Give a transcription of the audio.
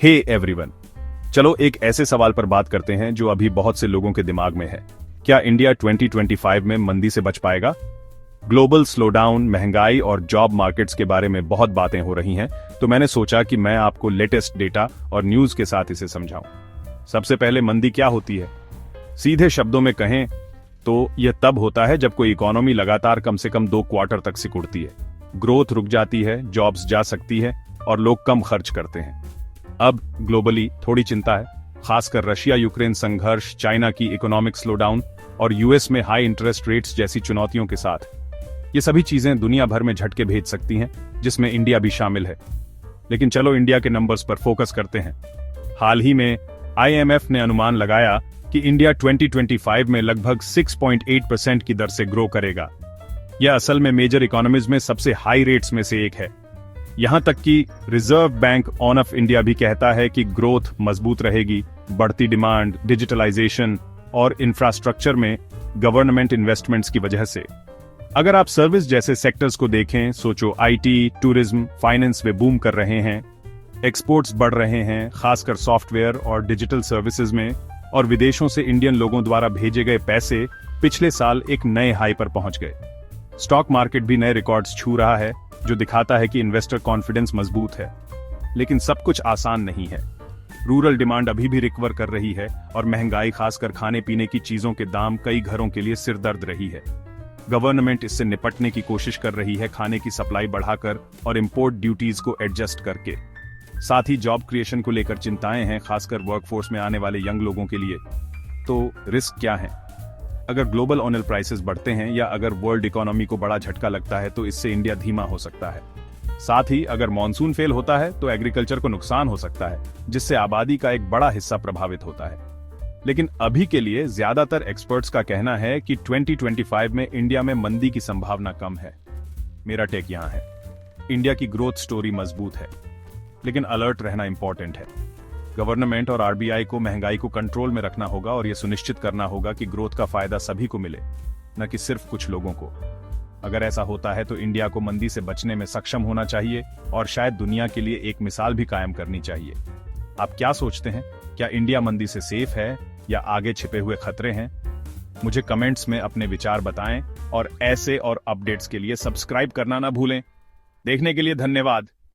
Hey everyone, चलो एक ऐसे सवाल पर बात करते हैं जो अभी बहुत से लोगों के दिमाग में है। क्या इंडिया 2025 में मंदी से बच पाएगा? ग्लोबल स्लोडाउन, महंगाई और जॉब मार्केट्स के बारे में बहुत बातें हो रही हैं, तो मैंने सोचा कि मैं आपको लेटेस्ट डेटा और न्यूज के साथ इसे समझाऊं। सबसे पहले मंदी क्या होती है? सीधे शब्दों में कहें तो यह तब होता है जब कोई इकोनॉमी लगातार कम से कम 2 क्वार्टर तक सिकुड़ती है, ग्रोथ रुक जाती है, जॉब्स जा सकती है और लोग कम खर्च करते हैं। अब ग्लोबली थोड़ी चिंता है, खासकर रशिया यूक्रेन संघर्ष, चाइना की इकोनॉमिक स्लोडाउन और यूएस में हाई इंटरेस्ट रेट्स जैसी चुनौतियों के साथ। ये सभी चीजें दुनिया भर में झटके भेज सकती हैं, जिसमें इंडिया भी शामिल है। लेकिन चलो इंडिया के नंबर्स पर फोकस करते हैं। हाल ही में IMF ने अनुमान लगाया कि इंडिया 2025 में लगभग 6.8% की दर से ग्रो करेगा। यह असल में मेजर इकोनॉमीज में सबसे हाई रेट्स में से एक है। यहां तक कि रिजर्व बैंक ऑफ इंडिया भी कहता है कि ग्रोथ मजबूत रहेगी, बढ़ती डिमांड, डिजिटलाइजेशन और इंफ्रास्ट्रक्चर में गवर्नमेंट इन्वेस्टमेंट्स की वजह से। अगर आप सर्विस जैसे सेक्टर्स को देखें, सोचो IT, tourism, finance way boom कर रहे हैं, एक्सपोर्ट्स बढ़ रहे हैं, खासकर सॉफ्टवेयर और डिजिटल सर्विसेज में, और विदेशों से इंडियन लोगों द्वारा भेजे गए पैसे पिछले साल एक नए हाई पर पहुंच गए। स्टॉक मार्केट भी नए रिकॉर्ड्स छू रहा है, जो दिखाता है कि इन्वेस्टर कॉन्फिडेंस मजबूत है। लेकिन सब कुछ आसान नहीं है। रूरल डिमांड अभी भी रिकवर कर रही है और महंगाई, खासकर खाने पीने की चीजों के दाम, कई घरों के लिए सिरदर्द रही है। गवर्नमेंट इससे निपटने की कोशिश कर रही है, खाने की सप्लाई बढ़ाकर और इंपोर्ट ड्यूटीज को एडजस्ट करके। साथ ही जॉब क्रिएशन को लेकर चिंताएं हैं, खासकर वर्कफोर्स में आने वाले यंग लोगों के लिए। तो रिस्क क्या है? अगर ग्लोबल ऑयल प्राइसेस बढ़ते हैं या अगर वर्ल्ड इकोनॉमी को बड़ा झटका लगता है तो इससे इंडिया धीमा हो सकता है। साथ ही अगर मॉनसून फेल होता है तो एग्रीकल्चर को नुकसान हो सकता है, जिससे आबादी का एक बड़ा हिस्सा प्रभावित होता है। लेकिन अभी के लिए ज्यादातर एक्सपर्ट्स का कहना है कि 2025 में इंडिया में मंदी की संभावना कम है। मेरा टेक यहां है, इंडिया की ग्रोथ स्टोरी मजबूत है, लेकिन अलर्ट रहना इंपॉर्टेंट है। गवर्नमेंट और RBI को महंगाई को कंट्रोल में रखना होगा और यह सुनिश्चित करना होगा कि ग्रोथ का फायदा सभी को मिले, न कि सिर्फ कुछ लोगों को। अगर ऐसा होता है तो इंडिया को मंदी से बचने में सक्षम होना चाहिए और शायद दुनिया के लिए एक मिसाल भी कायम करनी चाहिए। आप क्या सोचते हैं? क्या इंडिया मंदी से सेफ है या आगे छिपे हुए खतरे हैं? मुझे कमेंट्स में अपने विचार बताएं और ऐसे और अपडेट्स के लिए सब्सक्राइब करना ना भूलें। देखने के लिए धन्यवाद।